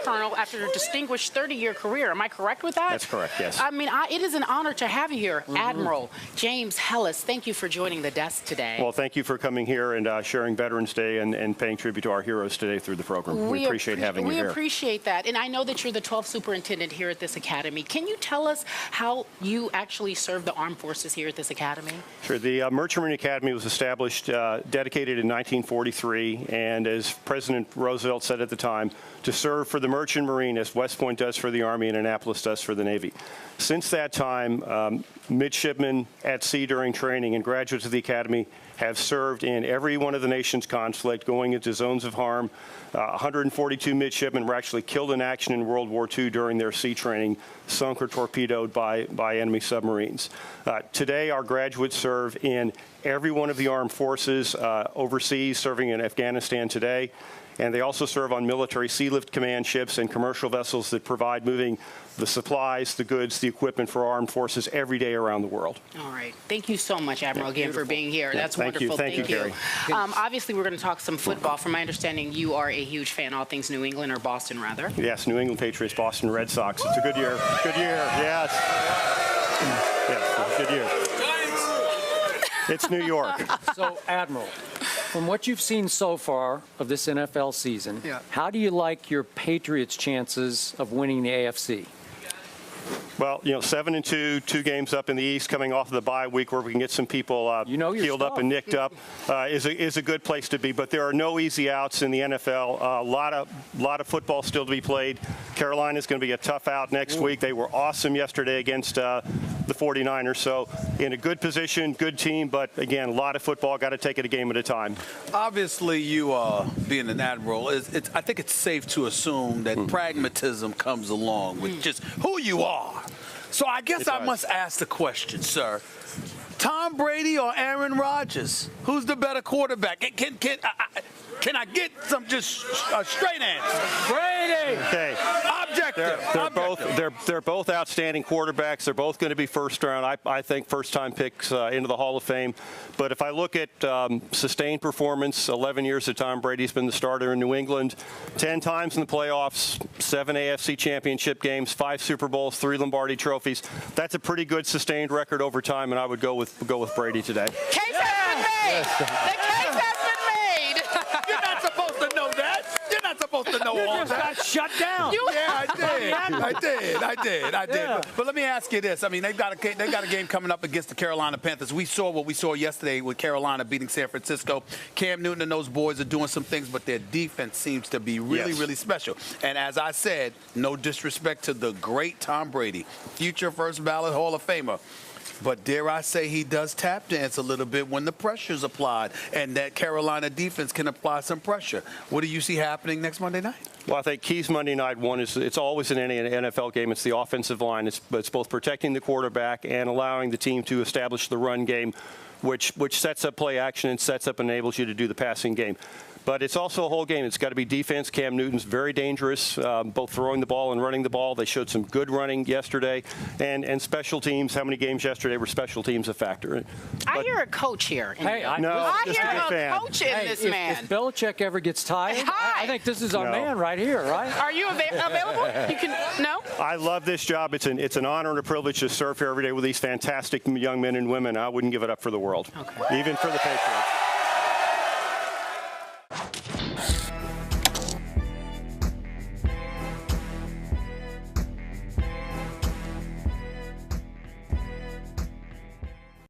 Colonel after a distinguished 30-year career. Am I correct with that? That's correct, yes. I mean, it is an honor to have you here, Admiral James Hellis. Thank you for joining the desk today. Well, thank you for coming here and sharing Veterans Day and paying tribute to our heroes today through the program. We appreciate having you here. We appreciate that. And I know that you're the 12th superintendent here at this academy. Can you tell us how you actually serve the armed forces here at this academy? Sure. The Merchant Marine Academy was established, dedicated in 1943, and as President Roosevelt said at the time, to serve for the Merchant Marine as West Point does for the Army and Annapolis does for the Navy. Since that time, midshipmen at sea during training and graduates of the Academy have served in every one of the nation's conflict, going into zones of harm. 142 midshipmen were actually killed in action in World War II during their sea training, sunk or torpedoed by enemy submarines. Today, our graduates serve in every one of the armed forces overseas, serving in Afghanistan today. And they also serve on military Sea Lift Command ships and commercial vessels that provide moving the supplies, the goods, the equipment for armed forces every day around the world. All right. Thank you so much, Admiral, again, for being here. Yeah, that's wonderful. Thank you, Carrie. Obviously, we're going to talk some football. From my understanding, you are a huge fan of all things New England, or Boston, rather. Yes, New England Patriots, Boston Red Sox. It's a good year. Good year, yes. Yes, it's a good year. It's New York. So, Admiral, from what you've seen so far of this NFL season, how do you like your Patriots' chances of winning the AFC? Well, 7-2, 2 games up in the East, coming off of the bye week where we can get some people healed up and nicked up, is a good place to be. But there are no easy outs in the NFL. A lot of football still to be played. Carolina's going to be a tough out next week. They were awesome yesterday against the 49ers. So in a good position, good team, but again, a lot of football. Got to take it a game at a time. Obviously, you being an admiral, I think it's safe to assume that pragmatism comes along with just who you are. So I guess I must ask the question, sir. Tom Brady or Aaron Rodgers? Who's the better quarterback? Can I get some just a straight answer? Brady! Okay. Objective. They're both outstanding quarterbacks. They're both going to be first round. I think first-time picks into the Hall of Fame. But if I look at sustained performance, 11 years that Tom Brady's been the starter in New England, 10 times in the playoffs, 7 AFC championship games, 5 Super Bowls, 3 Lombardi trophies. That's a pretty good sustained record over time, and I would go with Brady today. Case has been made. The case has been made. You're not supposed to know that. You're not supposed to know all that. Got shut down. Yeah, I did. Yeah. But let me ask you this. I mean, they've got a game coming up against the Carolina Panthers. We saw what we saw yesterday with Carolina beating San Francisco. Cam Newton and those boys are doing some things, but their defense seems to be really special. And as I said, no disrespect to the great Tom Brady, future first ballot Hall of Famer. But dare I say he does tap dance a little bit when the pressure's applied, and that Carolina defense can apply some pressure. What do you see happening next Monday night? Well, I think keys Monday night one is it's always in any NFL game. It's the offensive line. It's both protecting the quarterback and allowing the team to establish the run game, which sets up play action and sets up and enables you to do the passing game. But it's also a whole game. It's got to be defense. Cam Newton's very dangerous, both throwing the ball and running the ball. They showed some good running yesterday. And special teams, how many games yesterday were special teams a factor? I hear a coach here. Hey, I just hear a good a fan. coach in this man. If Belichick ever gets tired, I think this is our man right here, right? Are you available? You can. No? I love this job. It's an honor and a privilege to serve here every day with these fantastic young men and women. I wouldn't give it up for the world, even for the Patriots.